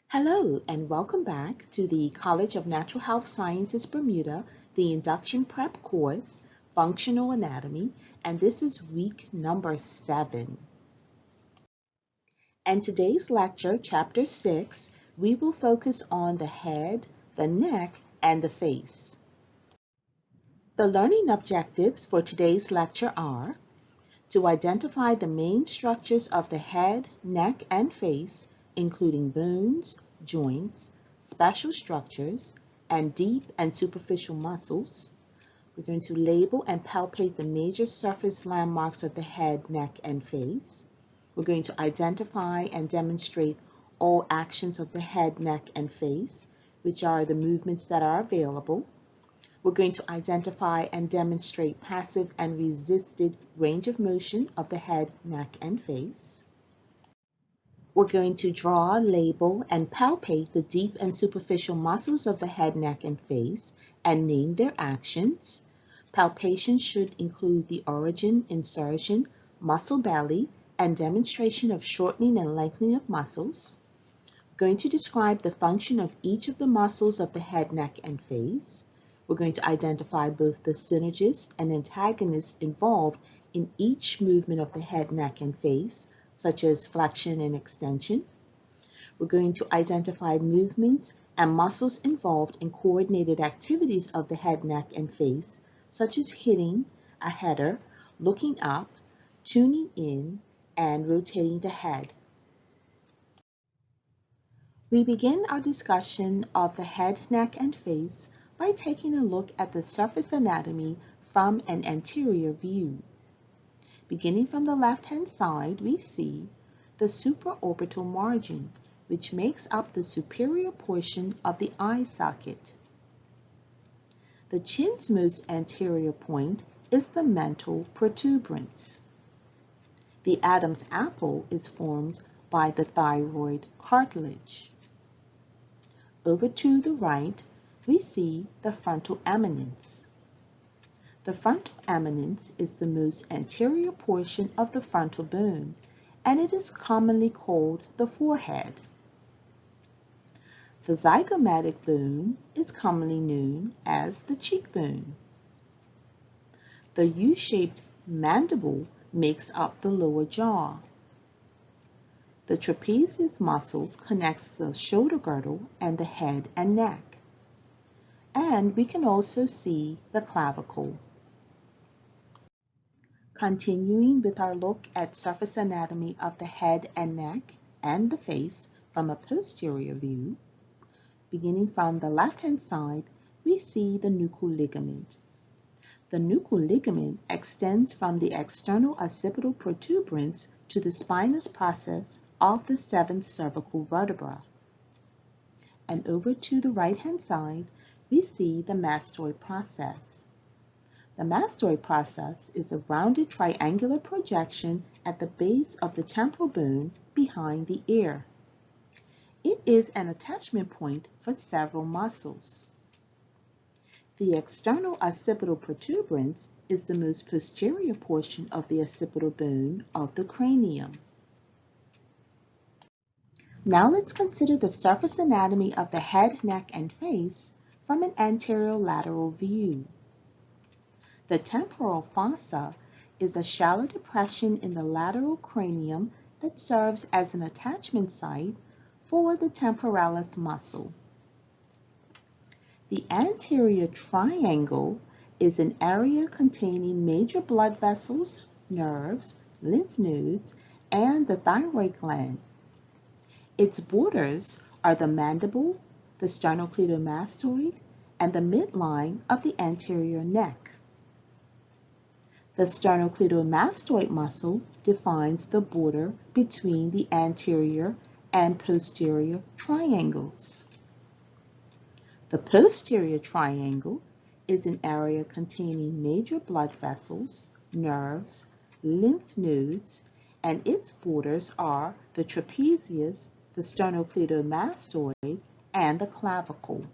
Hello and welcome back to the College of Natural Health Sciences Bermuda, the Induction Prep course, Functional Anatomy, and this is week number 7. And today's lecture, Chapter 6, we will focus on the head, the neck, and the face. The learning objectives for today's lecture are to identify the main structures of the head, neck, and face, including bones, joints, special structures, and deep and superficial muscles. We're going to label and palpate the major surface landmarks of the head, neck, and face. We're going to identify and demonstrate all actions of the head, neck, and face, which are the movements that are available. We're going to identify and demonstrate passive and resisted range of motion of the head, neck, and face. We're going to draw, label, and palpate the deep and superficial muscles of the head, neck, and face and name their actions. Palpation should include the origin, insertion, muscle belly, and demonstration of shortening and lengthening of muscles. We're going to describe the function of each of the muscles of the head, neck, and face. We're going to identify both the synergists and antagonists involved in each movement of the head, neck, and face, such as flexion and extension. We're going to identify movements and muscles involved in coordinated activities of the head, neck, and face, such as hitting a header, looking up, tuning in, and rotating the head. We begin our discussion of the head, neck, and face by taking a look at the surface anatomy from an anterior view. Beginning from the left-hand side, we see the supraorbital margin, which makes up the superior portion of the eye socket. The chin's most anterior point is the mental protuberance. The Adam's apple is formed by the thyroid cartilage. Over to the right, we see the frontal eminence. The frontal eminence is the most anterior portion of the frontal bone, and it is commonly called the forehead. The zygomatic bone is commonly known as the cheekbone. The U-shaped mandible makes up the lower jaw. The trapezius muscles connects the shoulder girdle and the head and neck. And we can also see the clavicle. Continuing with our look at surface anatomy of the head and neck and the face from a posterior view, beginning from the left-hand side, we see the Nuchal Ligament. The Nuchal Ligament extends from the external occipital protuberance to the spinous process of the 7th cervical vertebra. And over to the right-hand side, we see the mastoid process. The mastoid process is a rounded triangular projection at the base of the temporal bone behind the ear. It is an attachment point for several muscles. The external occipital protuberance is the most posterior portion of the occipital bone of the cranium. Now let's consider the surface anatomy of the head, neck, and face from an anterolateral view. The temporal fossa is a shallow depression in the lateral cranium that serves as an attachment site for the temporalis muscle. The anterior triangle is an area containing major blood vessels, nerves, lymph nodes, and the thyroid gland. Its borders are the mandible, the sternocleidomastoid, and the midline of the anterior neck. The sternocleidomastoid muscle defines the border between the anterior and posterior triangles. The posterior triangle is an area containing major blood vessels, nerves, lymph nodes, and its borders are the trapezius, the sternocleidomastoid, and the clavicle.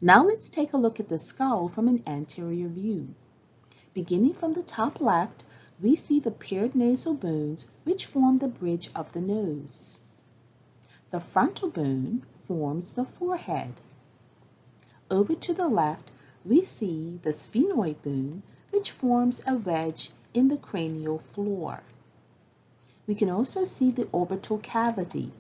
Now let's take a look at the skull from an anterior view. Beginning from the top left, we see the paired nasal bones which form the bridge of the nose. The frontal bone forms the forehead. Over to the left, we see the sphenoid bone which forms a wedge in the cranial floor. We can also see the orbital cavity.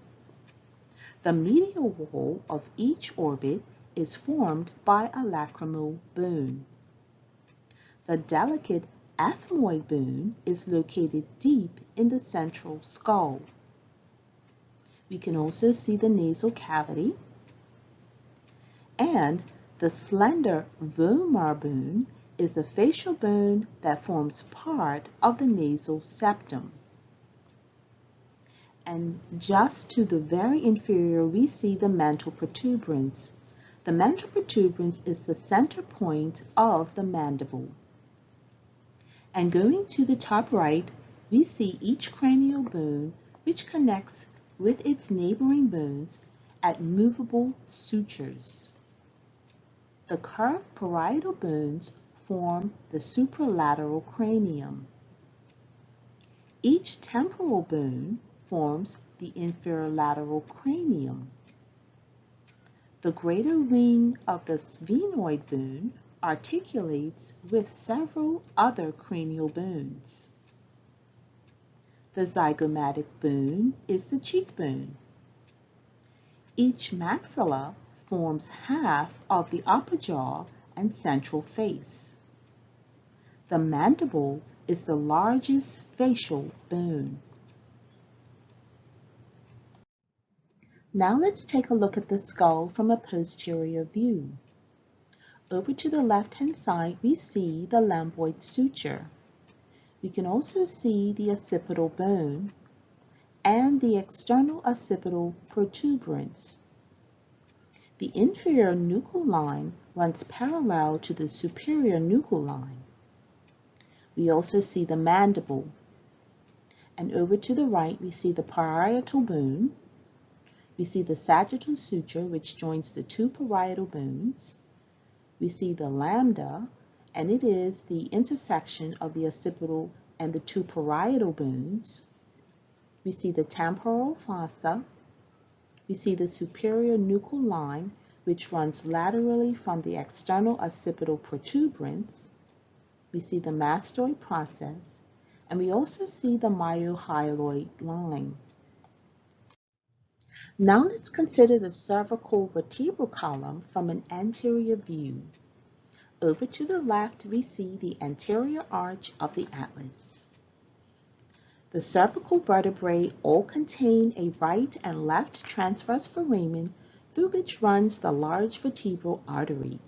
The medial wall of each orbit is formed by a lacrimal bone. The delicate ethmoid bone is located deep in the central skull. We can also see the nasal cavity, and the slender vomer bone is a facial bone that forms part of the nasal septum. And just to the very inferior, we see the mental protuberance. The mental protuberance is the center point of the mandible. And going to the top right, we see each cranial bone which connects with its neighboring bones at movable sutures. The curved parietal bones form the supralateral cranium. Each temporal bone forms the inferolateral cranium. The greater wing of the sphenoid bone articulates with several other cranial bones. The zygomatic bone is the cheekbone. Each maxilla forms half of the upper jaw and central face. The mandible is the largest facial bone. Now let's take a look at the skull from a posterior view. Over to the left-hand side, we see the lambdoid suture. We can also see the occipital bone and the external occipital protuberance. The inferior nuchal line runs parallel to the superior nuchal line. We also see the mandible. And over to the right, we see the parietal bone. We see the sagittal suture, which joins the two parietal bones. We see the lambda, and it is the intersection of the occipital and the two parietal bones. We see the temporal fossa. We see the superior nuchal line, which runs laterally from the external occipital protuberance. We see the mastoid process, and we also see the myohyaloid line. Now let's consider the cervical vertebral column from an anterior view. Over to the left, we see the anterior arch of the atlas. The cervical vertebrae all contain a right and left transverse foramen through which runs the large vertebral artery.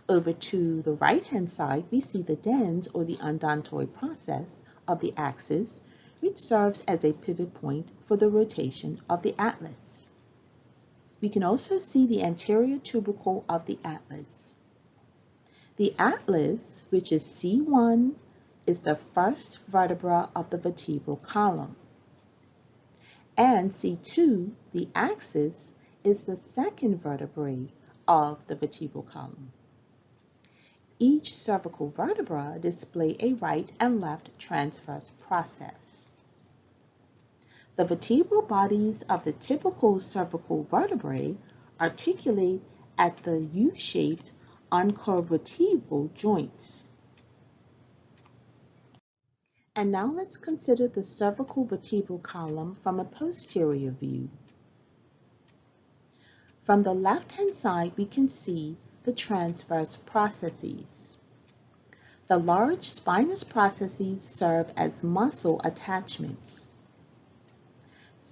Over to the right-hand side, we see the dens, or the odontoid process, of the axis, which serves as a pivot point for the rotation of the atlas. We can also see the anterior tubercle of the atlas. The atlas, which is C1, is the first vertebra of the vertebral column. And C2, the axis, is the second vertebrae of the vertebral column. Each cervical vertebra display a right and left transverse process. The vertebral bodies of the typical cervical vertebrae articulate at the U-shaped uncurved vertebral joints. And now let's consider the cervical vertebral column from a posterior view. From the left-hand side, we can see the transverse processes. The large spinous processes serve as muscle attachments.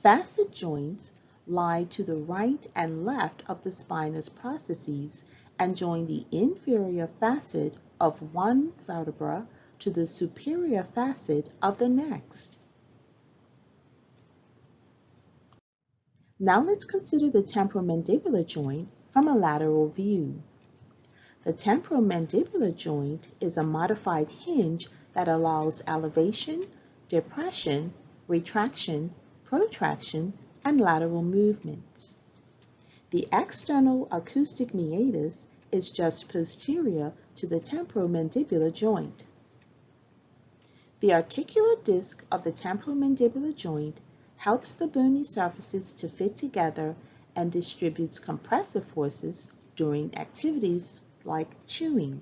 Facet joints lie to the right and left of the spinous processes and join the inferior facet of one vertebra to the superior facet of the next. Now let's consider the temporomandibular joint from a lateral view. The temporomandibular joint is a modified hinge that allows elevation, depression, retraction, protraction, and lateral movements. The external acoustic meatus is just posterior to the temporomandibular joint. The articular disc of the temporomandibular joint helps the bony surfaces to fit together and distributes compressive forces during activities like chewing.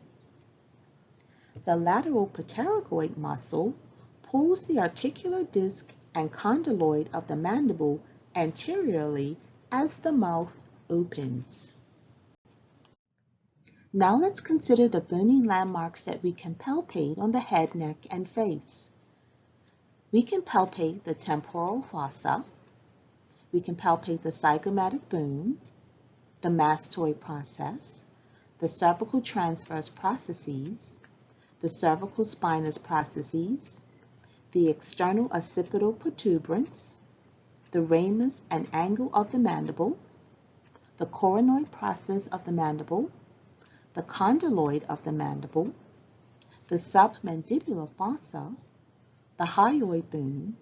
The lateral pterygoid muscle pulls the articular disc and condyloid of the mandible anteriorly as the mouth opens. Now let's consider the bony landmarks that we can palpate on the head, neck, and face. We can palpate the temporal fossa. We can palpate the zygomatic bone, the mastoid process, the cervical transverse processes, the cervical spinous processes, the external occipital protuberance, the ramus and angle of the mandible, the coronoid process of the mandible, the condyloid of the mandible, the submandibular fossa, the hyoid bone,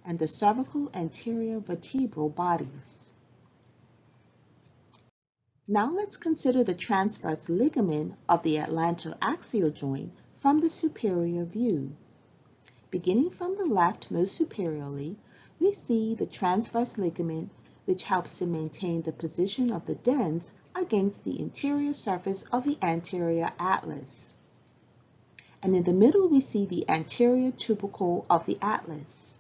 and the cervical anterior vertebral bodies. Now let's consider the transverse ligament of the atlantoaxial joint from the superior view. Beginning from the left most superiorly, we see the transverse ligament, which helps to maintain the position of the dens against the interior surface of the anterior atlas. And in the middle, we see the anterior tubercle of the atlas.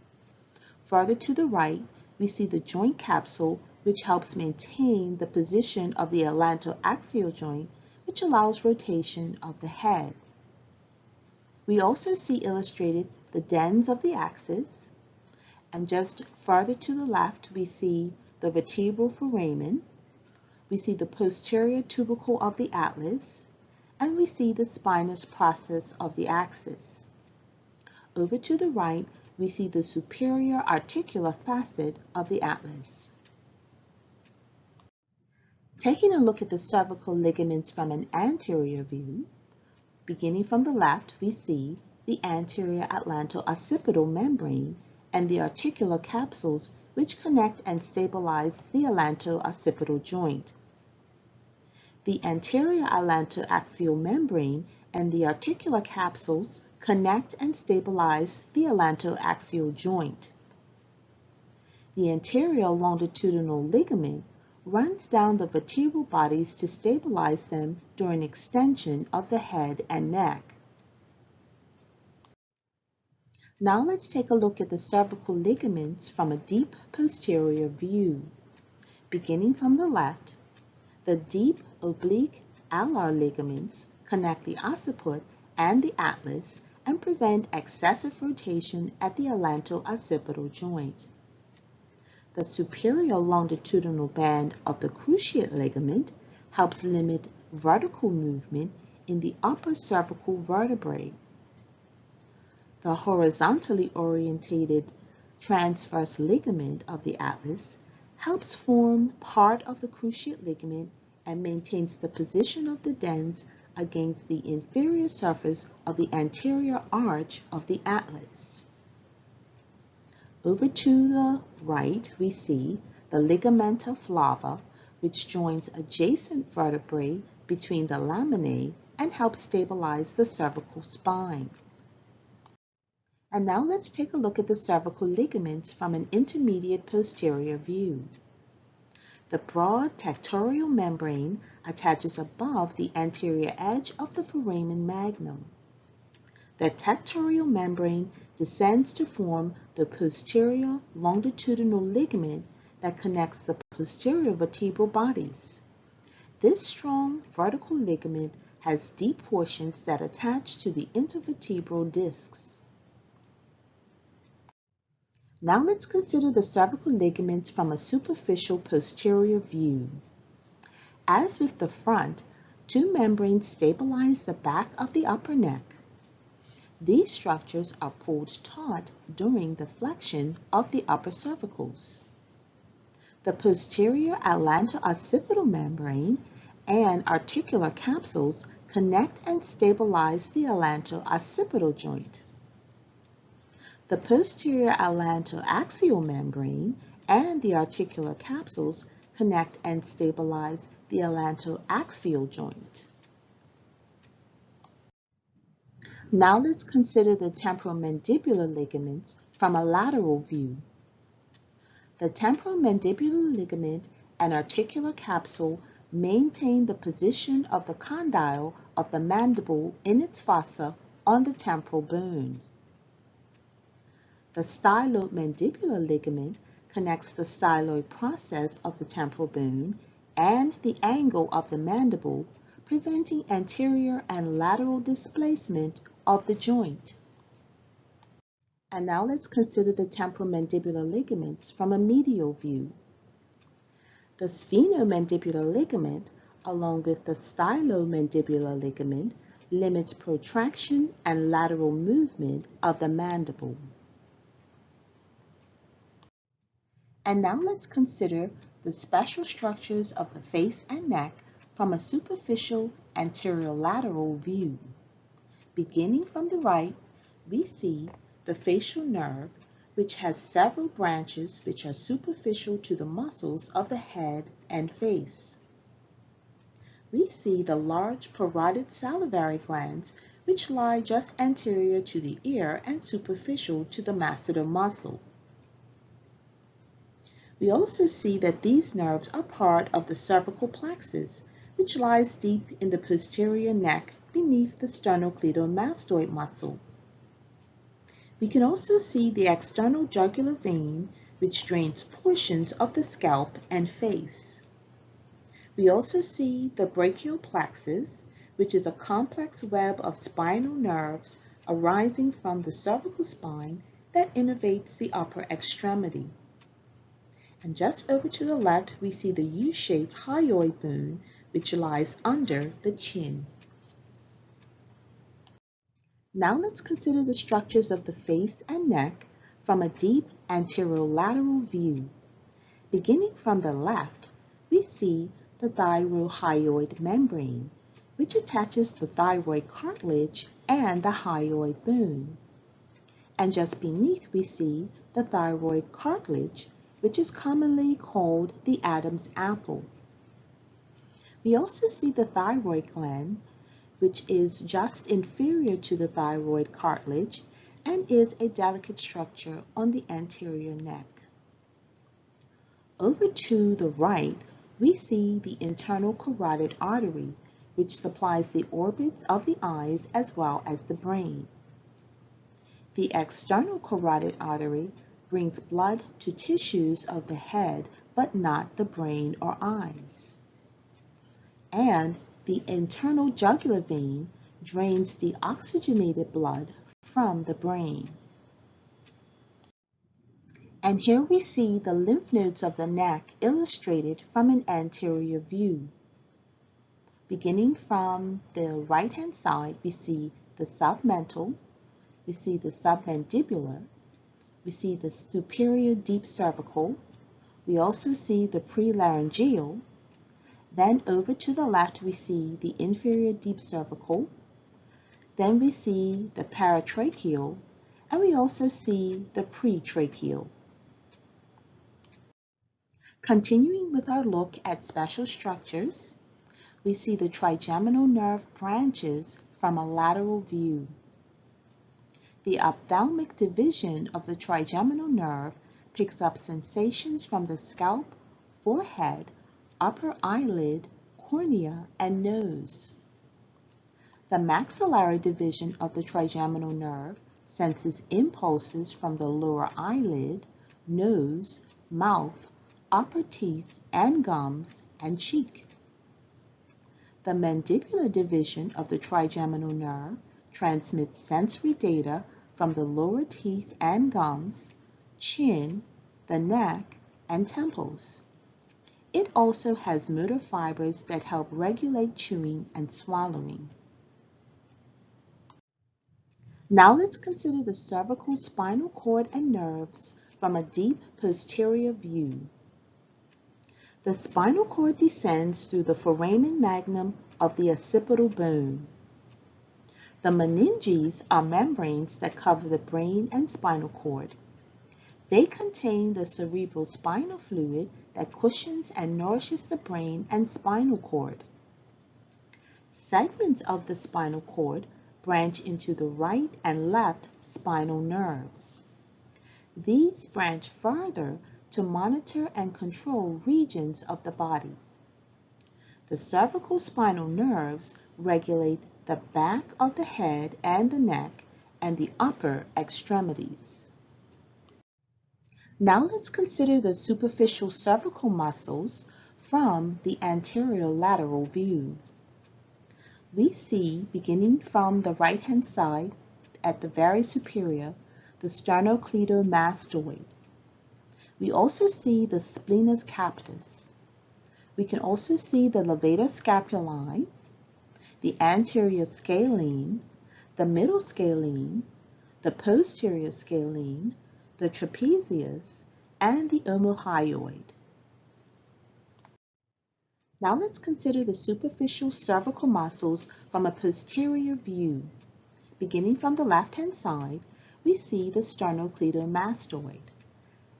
Further to the right, we see the joint capsule, which helps maintain the position of the atlantoaxial joint, which allows rotation of the head. We also see illustrated the dens of the axis, and just further to the left, we see the vertebral foramen, we see the posterior tubercle of the atlas, and we see the spinous process of the axis. Over to the right, we see the superior articular facet of the atlas. Taking a look at the cervical ligaments from an anterior view, beginning from the left, we see the anterior atlanto-occipital membrane and the articular capsules which connect and stabilize the atlanto-occipital joint. The anterior atlantoaxial membrane and the articular capsules connect and stabilize the atlantoaxial joint. The anterior longitudinal ligament runs down the vertebral bodies to stabilize them during extension of the head and neck. Now let's take a look at the cervical ligaments from a deep posterior view. Beginning from the left, the deep oblique alar ligaments connect the occiput and the atlas and prevent excessive rotation at the atlanto-occipital joint. The superior longitudinal band of the cruciate ligament helps limit vertical movement in the upper cervical vertebrae. The horizontally orientated transverse ligament of the atlas helps form part of the cruciate ligament and maintains the position of the dens against the inferior surface of the anterior arch of the atlas. Over to the right, we see the ligamenta flava, which joins adjacent vertebrae between the laminae and helps stabilize the cervical spine. And now let's take a look at the cervical ligaments from an intermediate posterior view. The broad tectorial membrane attaches above the anterior edge of the foramen magnum. The tectorial membrane descends to form the posterior longitudinal ligament that connects the posterior vertebral bodies. This strong vertical ligament has deep portions that attach to the intervertebral discs. Now let's consider the cervical ligaments from a superficial posterior view. As with the front, two membranes stabilize the back of the upper neck. These structures are pulled taut during the flexion of the upper cervicals. The posterior atlanto-occipital membrane and articular capsules connect and stabilize the atlanto-occipital joint. The posterior atlantoaxial membrane and the articular capsules connect and stabilize the atlantoaxial joint. Now let's consider the temporomandibular ligaments from a lateral view. The temporomandibular ligament and articular capsule maintain the position of the condyle of the mandible in its fossa on the temporal bone. The stylomandibular ligament connects the styloid process of the temporal bone and the angle of the mandible, preventing anterior and lateral displacement of the joint. And now let's consider the temporomandibular ligaments from a medial view. The sphenomandibular ligament, along with the stylomandibular ligament, limits protraction and lateral movement of the mandible. And now let's consider the special structures of the face and neck from a superficial anterolateral view. Beginning from the right, we see the facial nerve, which has several branches which are superficial to the muscles of the head and face. We see the large parotid salivary glands, which lie just anterior to the ear and superficial to the masseter muscle. We also see that these nerves are part of the cervical plexus, which lies deep in the posterior neck beneath the sternocleidomastoid muscle. We can also see the external jugular vein, which drains portions of the scalp and face. We also see the brachial plexus, which is a complex web of spinal nerves arising from the cervical spine that innervates the upper extremity. And just over to the left, we see the U-shaped hyoid bone, which lies under the chin. Now let's consider the structures of the face and neck from a deep anterolateral view. Beginning from the left, we see the thyrohyoid membrane, which attaches the thyroid cartilage and the hyoid bone. And just beneath, we see the thyroid cartilage, which is commonly called the Adam's apple. We also see the thyroid gland, which is just inferior to the thyroid cartilage and is a delicate structure on the anterior neck. Over to the right, we see the internal carotid artery, which supplies the orbits of the eyes as well as the brain. The external carotid artery brings blood to tissues of the head, but not the brain or eyes. And the internal jugular vein drains the oxygenated blood from the brain. And here we see the lymph nodes of the neck illustrated from an anterior view. Beginning from the right-hand side, we see the submental, we see the submandibular, we see the superior deep cervical, we also see the prelaryngeal. Then over to the left, we see the inferior deep cervical. Then we see the paratracheal, and we also see the pretracheal. Continuing with our look at special structures, we see the trigeminal nerve branches from a lateral view. The ophthalmic division of the trigeminal nerve picks up sensations from the scalp, forehead, upper eyelid, cornea, and nose. The maxillary division of the trigeminal nerve senses impulses from the lower eyelid, nose, mouth, upper teeth and gums, and cheek. The mandibular division of the trigeminal nerve transmits sensory data from the lower teeth and gums, chin, the neck, and temples. It also has motor fibers that help regulate chewing and swallowing. Now let's consider the cervical spinal cord and nerves from a deep posterior view. The spinal cord descends through the foramen magnum of the occipital bone. The meninges are membranes that cover the brain and spinal cord. They contain the cerebral spinal fluid that cushions and nourishes the brain and spinal cord. Segments of the spinal cord branch into the right and left spinal nerves. These branch further to monitor and control regions of the body. The cervical spinal nerves regulate the back of the head and the neck and the upper extremities. Now let's consider the superficial cervical muscles from the anterior lateral view. We see, beginning from the right-hand side at the very superior, the sternocleidomastoid. We also see the splenius capitis. We can also see the levator scapulae, the anterior scalene, the middle scalene, the posterior scalene, the trapezius, and the omohyoid. Now let's consider the superficial cervical muscles from a posterior view. Beginning from the left-hand side, we see the sternocleidomastoid,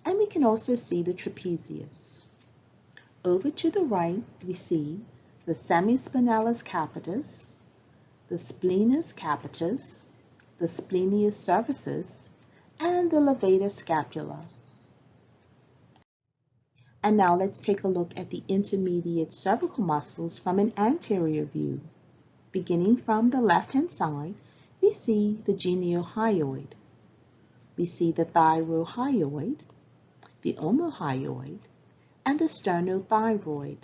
and we can also see the trapezius. Over to the right, we see the semispinalis capitis, the splenius capitis, the splenius cervicis, and the levator scapula. And now let's take a look at the intermediate cervical muscles from an anterior view. Beginning from the left-hand side, we see the geniohyoid. We see the thyrohyoid, the omohyoid, and the sternothyroid.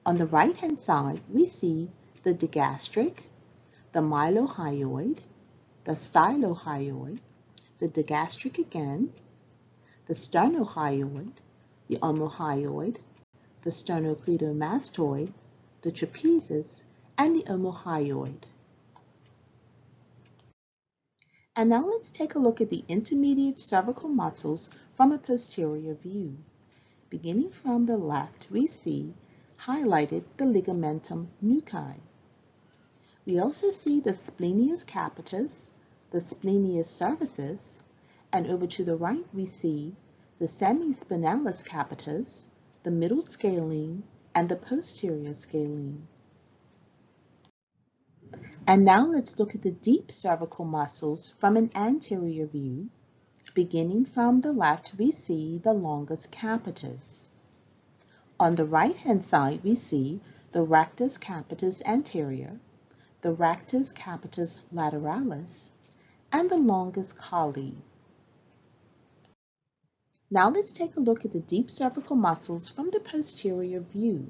On the right-hand side, we see the digastric, the mylohyoid, the stylohyoid, the digastric again, the sternohyoid, the omohyoid, the sternocleidomastoid, the trapezius, and the omohyoid. And now let's take a look at the intermediate cervical muscles from a posterior view. Beginning from the left, we see highlighted the ligamentum nuchae. We also see the splenius capitis, the splenius cervicis, and over to the right we see the semispinalis capitis, the middle scalene, and the posterior scalene. And now let's look at the deep cervical muscles from an anterior view. Beginning from the left, we see the longus capitis. On the right-hand side, we see the rectus capitis anterior, the rectus capitis lateralis, and the longus colli. Now let's take a look at the deep cervical muscles from the posterior view.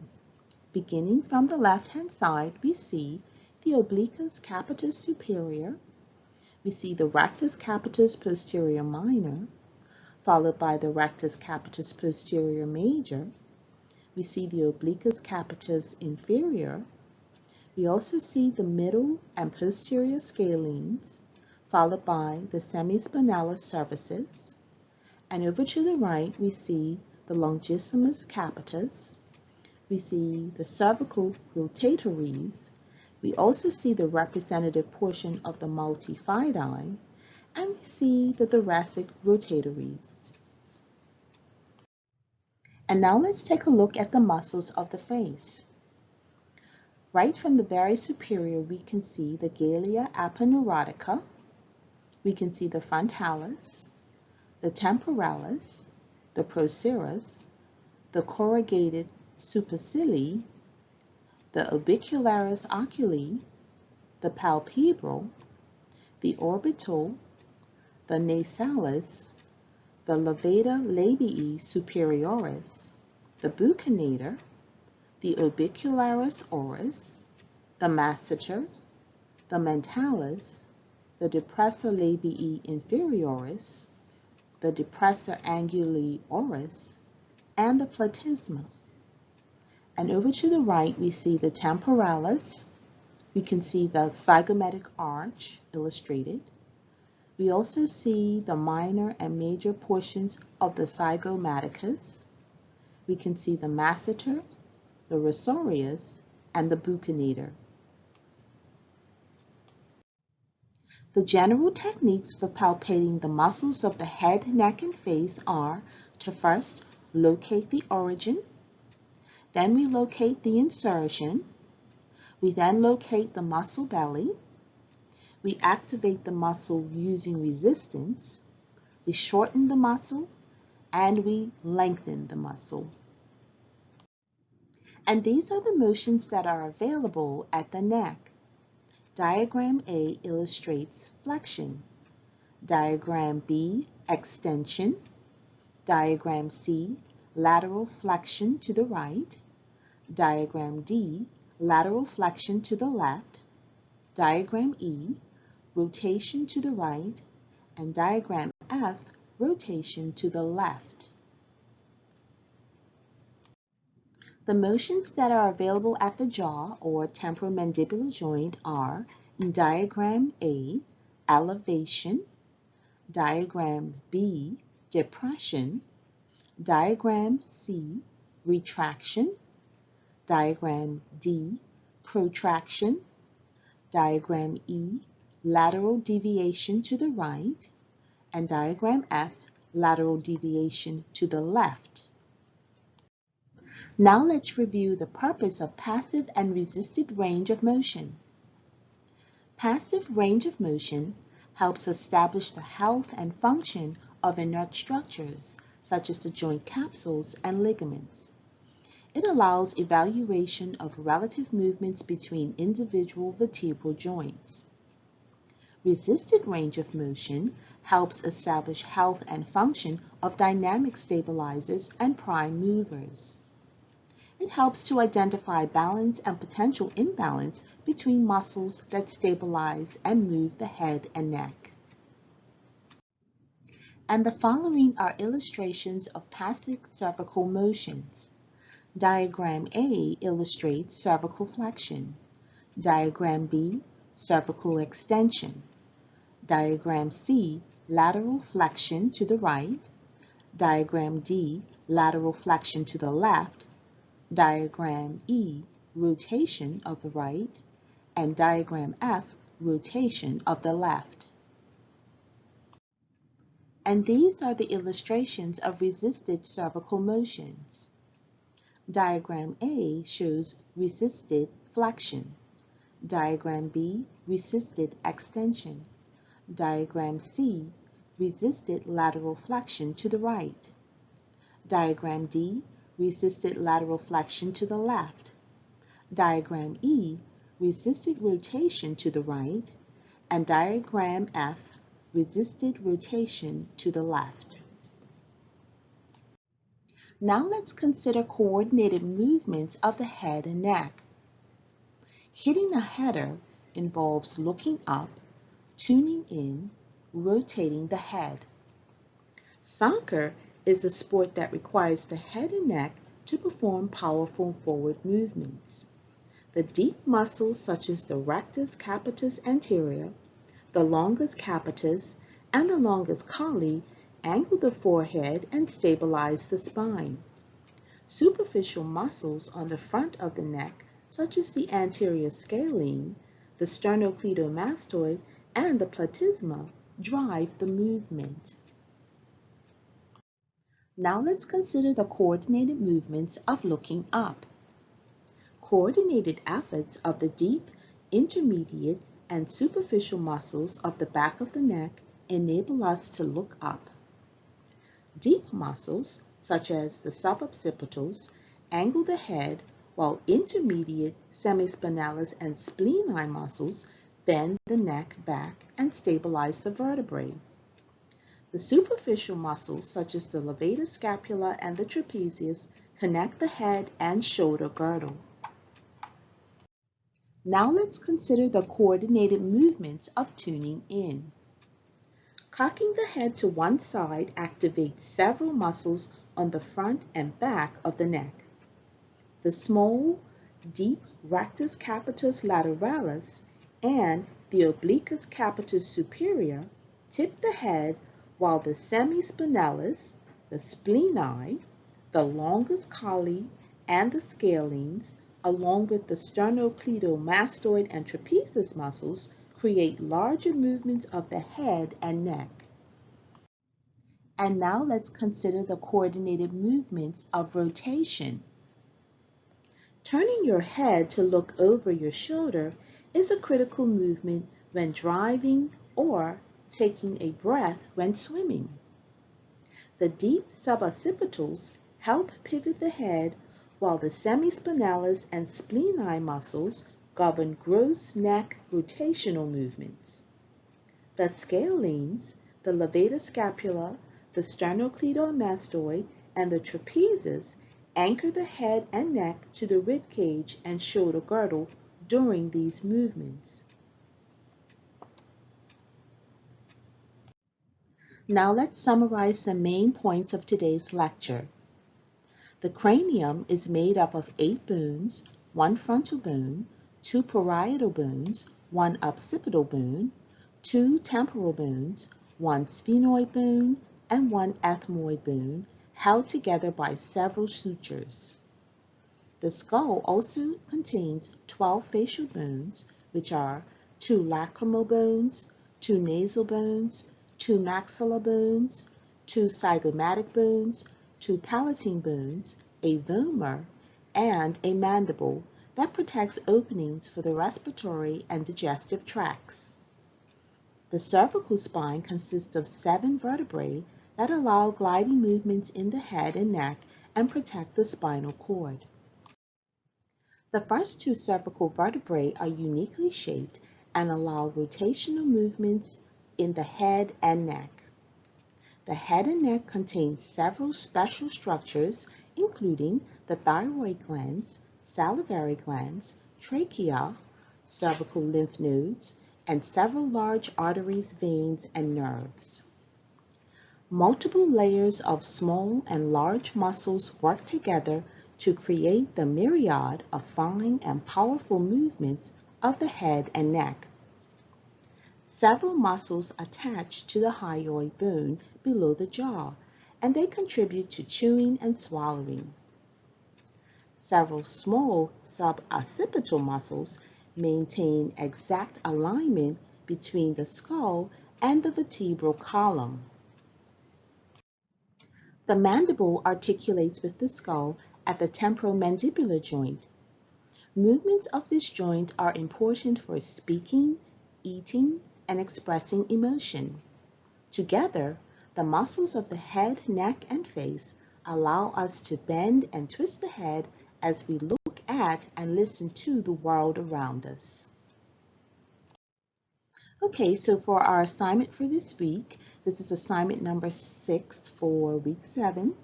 Beginning from the left-hand side, we see the obliquus capitis superior. We see the rectus capitis posterior minor, followed by the rectus capitis posterior major. We see the obliquus capitis inferior. We also see the middle and posterior scalenes, followed by the semispinalis cervicis. And over to the right, we see the longissimus capitis. We see the cervical rotatories. We also see the representative portion of the multifidi, and we see the thoracic rotatories. And now let's take a look at the muscles of the face. Right from the very superior, we can see the galea aponeurotica. We can see the frontalis, the temporalis, the procerus, the corrugated supercilii, the orbicularis oculi, the palpebral, the orbital, the nasalis, the levator labii superioris, the buccinator, the orbicularis oris, the masseter, the mentalis, the depressor labii inferioris, the depressor anguli oris, and the platysma. And over to the right, we see the temporalis. We can see the zygomatic arch illustrated. We also see the minor and major portions of the zygomaticus. We can see the masseter, the rosarius, and the buccinator. The general techniques for palpating the muscles of the head, neck, and face are to first locate the origin, then we locate the insertion, we then locate the muscle belly, We activate the muscle using resistance, we shorten the muscle, and we lengthen the muscle. And these are the motions that are available at the neck. Diagram A illustrates flexion. Diagram B, extension. Diagram C, lateral flexion to the right. Diagram D, lateral flexion to the left. Diagram E, rotation to the right. And diagram F, rotation to the left. The motions that are available at the jaw or temporomandibular joint are in diagram A, elevation, diagram B, depression, diagram C, retraction, diagram D, protraction, diagram E, lateral deviation to the right, and diagram F, lateral deviation to the left. Now let's review the purpose of passive and resisted range of motion. Passive range of motion helps establish the health and function of inert structures, such as the joint capsules and ligaments. It allows evaluation of relative movements between individual vertebral joints. Resisted range of motion helps establish health and function of dynamic stabilizers and prime movers. It helps to identify balance and potential imbalance between muscles that stabilize and move the head and neck. And the following are illustrations of passive cervical motions. Diagram A illustrates cervical flexion. Diagram B, cervical extension. Diagram C, lateral flexion to the right. Diagram D, lateral flexion to the left. Diagram E, rotation of the right, and diagram F, rotation of the left. And these are the illustrations of resisted cervical motions. Diagram A shows resisted flexion. Diagram B, resisted extension. Diagram C, resisted lateral flexion to the right. Diagram D, resisted lateral flexion to the left. Diagram E, resisted rotation to the right. And diagram F, resisted rotation to the left. Now let's consider coordinated movements of the head and neck. Hitting a header involves looking up, tuning in, rotating the head. Soccer is a sport that requires the head and neck to perform powerful forward movements. The deep muscles such as the rectus capitis anterior, the longus capitis, and the longus colli angle the forehead and stabilize the spine. Superficial muscles on the front of the neck, such as the anterior scalene, the sternocleidomastoid, and the platysma, drive the movement. Now let's consider the coordinated movements of looking up. Coordinated efforts of the deep, intermediate, and superficial muscles of the back of the neck enable us to look up. Deep muscles, such as the suboccipitals, angle the head, while intermediate, semispinalis, and spleni muscles bend the neck back and stabilize the vertebrae. The superficial muscles, such as the levator scapula and the trapezius, connect the head and shoulder girdle. Now let's consider the coordinated movements of tuning in. Cocking the head to one side activates several muscles on the front and back of the neck. The small, deep rectus capitis lateralis and the obliquus capitis superior tip the head, while the semispinalis, the spleni, the longus colli, and the scalenes, along with the sternocleidomastoid and trapezius muscles, create larger movements of the head and neck. And now let's consider the coordinated movements of rotation. Turning your head to look over your shoulder is a critical movement when driving or taking a breath when swimming. The deep suboccipitals help pivot the head, while the semispinalis and spleni muscles govern gross neck rotational movements. The scalenes, the levator scapula, the sternocleidomastoid, and the trapezes anchor the head and neck to the rib cage and shoulder girdle during these movements. Now let's summarize the main points of today's lecture. The cranium is made up of 8 bones, 1 frontal bone, 2 parietal bones, 1 occipital bone, 2 temporal bones, 1 sphenoid bone, and 1 ethmoid bone, held together by several sutures. The skull also contains 12 facial bones, which are 2 lacrimal bones, 2 nasal bones, 2 maxillar bones, 2 zygomatic bones, 2 palating bones, a vomer, and a mandible that protects openings for the respiratory and digestive tracts. The cervical spine consists of 7 vertebrae that allow gliding movements in the head and neck and protect the spinal cord. The first 2 cervical vertebrae are uniquely shaped and allow rotational movements in the head and neck. The head and neck contain several special structures, including the thyroid glands, salivary glands, trachea, cervical lymph nodes, and several large arteries, veins, and nerves. Multiple layers of small and large muscles work together to create the myriad of fine and powerful movements of the head and neck. Several muscles attach to the hyoid bone below the jaw, and they contribute to chewing and swallowing. Several small suboccipital muscles maintain exact alignment between the skull and the vertebral column. The mandible articulates with the skull at the temporomandibular joint. Movements of this joint are important for speaking, eating, and expressing emotion. Together, the muscles of the head, neck, and face allow us to bend and twist the head as we look at and listen to the world around us. Okay, so for our assignment for this week, this is assignment number 6 for week 7.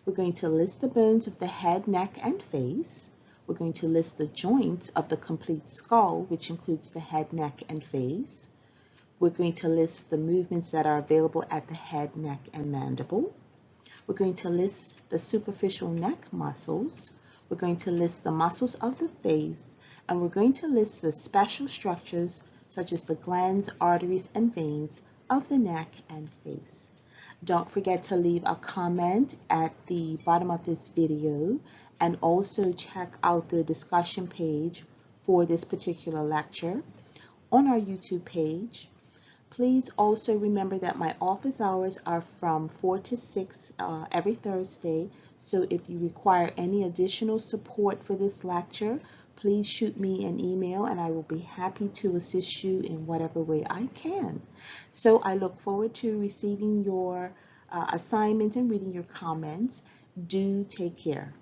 We're going to list the bones of the head, neck, and face. We're going to list the joints of the complete skull, which includes the head, neck, and face. We're going to list the movements that are available at the head, neck, and mandible. We're going to list the superficial neck muscles. We're going to list the muscles of the face, and we're going to list the special structures such as the glands, arteries, and veins of the neck and face. Don't forget to leave a comment at the bottom of this video, and also check out the discussion page for this particular lecture on our YouTube page. Please also remember that my office hours are from 4 to 6 every Thursday, so if you require any additional support for this lecture, please shoot me an email and I will be happy to assist you in whatever way I can. So I look forward to receiving your assignments and reading your comments. Do take care.